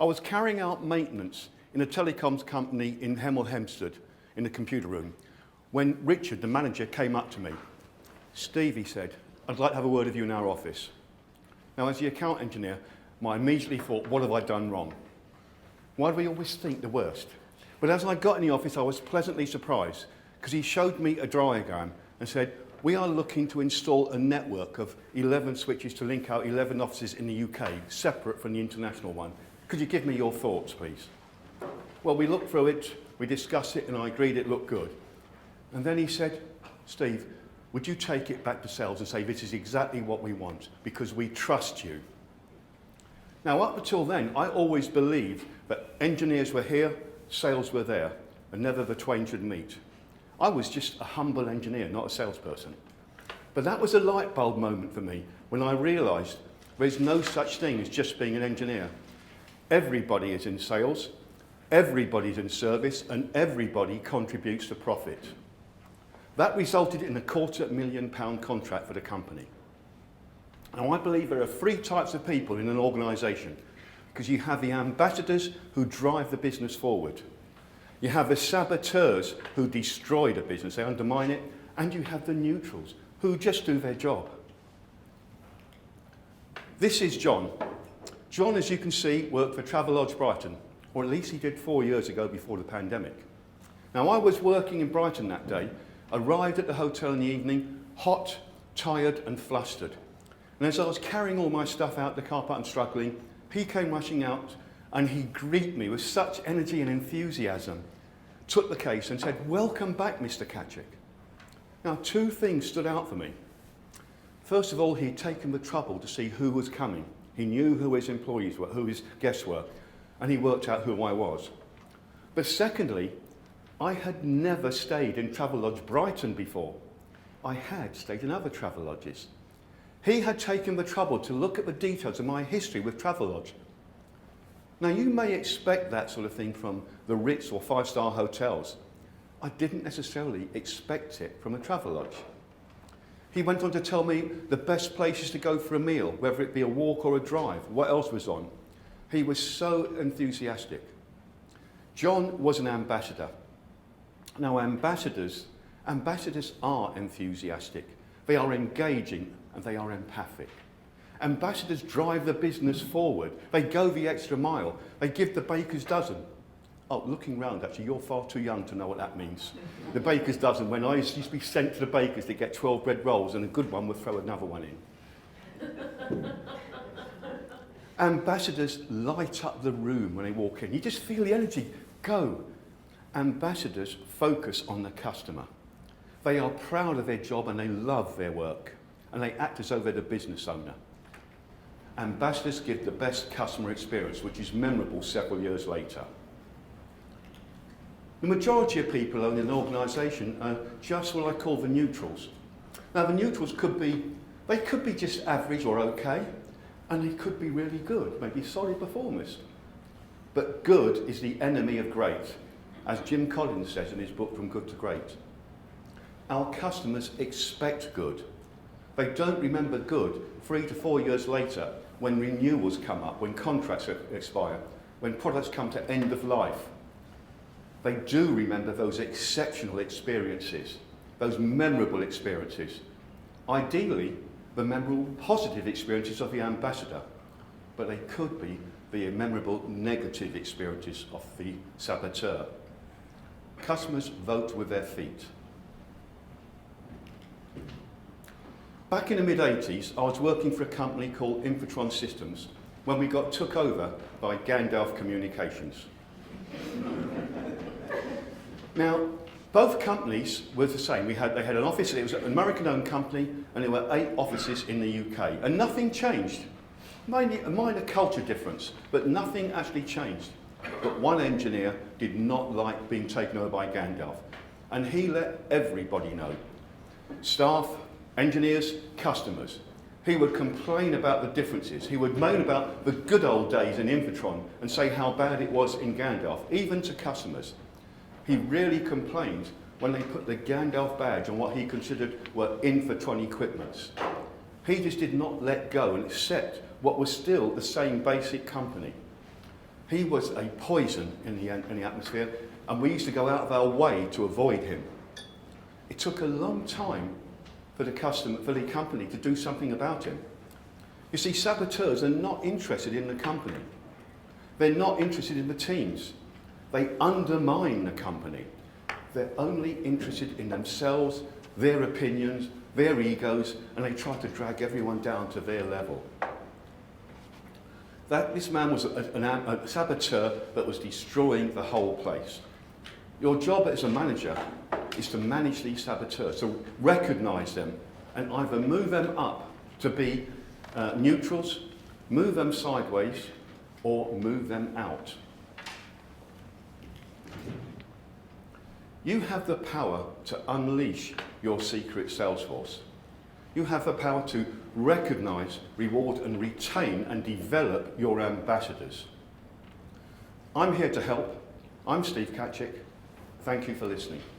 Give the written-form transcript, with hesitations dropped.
I was carrying out maintenance in a telecoms company in Hemel Hempstead in the computer room when Richard, the manager, came up to me. "Steve," he said, "I'd like to have a word with you in our office." Now, as the account engineer, I immediately thought, what have I done wrong? Why do we always think the worst? But as I got in the office, I was pleasantly surprised because he showed me a diagram and said, "We are looking to install a network of 11 switches to link out 11 offices in the UK, separate from the international one. Could you give me your thoughts, please?" Well, we looked through it, we discussed it, and I agreed it looked good. And then he said, "Steve, would you take it back to sales and say this is exactly what we want because we trust you?" Now, up until then, I always believed that engineers were here, sales were there, and never the twain should meet. I was just a humble engineer, not a salesperson. But that was a light bulb moment for me when I realised there's no such thing as just being an engineer. Everybody is in sales, everybody's in service, and everybody contributes to profit. That resulted in a £250,000 contract for the company. Now, I believe there are three types of people in an organisation, because you have the ambassadors who drive the business forward. You have the saboteurs who destroy the business, they undermine it, and you have the neutrals who just do their job. This is John. John, as you can see, worked for Travelodge Brighton, or at least he did 4 years ago before the pandemic. Now, I was working in Brighton that day, arrived at the hotel in the evening, hot, tired and flustered. And as I was carrying all my stuff out the car park and struggling, he came rushing out and he greeted me with such energy and enthusiasm, took the case and said, "Welcome back, Mr. Kachik." Now, two things stood out for me. First of all, he'd taken the trouble to see who was coming. He knew who his employees were, who his guests were, and he worked out who I was. But secondly, I had never stayed in Travelodge Brighton before. I had stayed in other Travelodges. He had taken the trouble to look at the details of my history with Travelodge. Now, you may expect that sort of thing from the Ritz or five-star hotels. I didn't necessarily expect it from a Travelodge. He went on to tell me the best places to go for a meal, whether it be a walk or a drive, what else was on. He was so enthusiastic. John was an ambassador. Now, ambassadors are enthusiastic. They are engaging and they are empathic. Ambassadors drive the business forward. They go the extra mile. They give the baker's dozen. Oh, looking round, actually, you're far too young to know what that means. The baker's dozen, when I used to be sent to the bakers to get 12 bread rolls and a good one would throw another one in. Ambassadors light up the room when they walk in. You just feel the energy go. Ambassadors focus on the customer. They are proud of their job and they love their work. And they act as though they're the business owner. Ambassadors give the best customer experience, which is memorable several years later. The majority of people in an organisation are just what I call the neutrals. Now, the neutrals could be just average or okay, and they could be really good, maybe solid performers. But good is the enemy of great, as Jim Collins says in his book, From Good to Great. Our customers expect good. They don't remember good 3 to 4 years later when renewals come up, when contracts expire, when products come to end of life. They do remember those exceptional experiences, those memorable experiences. Ideally, the memorable positive experiences of the ambassador, but they could be the memorable negative experiences of the saboteur. Customers vote with their feet. Back in the mid-80s, I was working for a company called Infotron Systems when we got took over by Gandalf Communications. Now, both companies were the same. They had an office, it was an American-owned company, and there were 8 offices in the UK, and nothing changed. Mainly a minor culture difference, but nothing actually changed. But one engineer did not like being taken over by Gandalf, and he let everybody know. Staff, engineers, customers. He would complain about the differences. He would moan about the good old days in Infotron and say how bad it was in Gandalf, even to customers. He really complained when they put the Gandalf badge on what he considered were Infotron equipments. He just did not let go and accept what was still the same basic company. He was a poison in the atmosphere, and we used to go out of our way to avoid him. It took a long time for the company to do something about him. You see, saboteurs are not interested in the company. They're not interested in the teams. They undermine the company. They're only interested in themselves, their opinions, their egos, and they try to drag everyone down to their level. This man was a saboteur that was destroying the whole place. Your job as a manager is to manage these saboteurs, to recognise them and either move them up to be neutrals, move them sideways, or move them out. You have the power to unleash your secret Salesforce. You have the power to recognise, reward and retain and develop your ambassadors. I'm here to help. I'm Steve Katchik. Thank you for listening.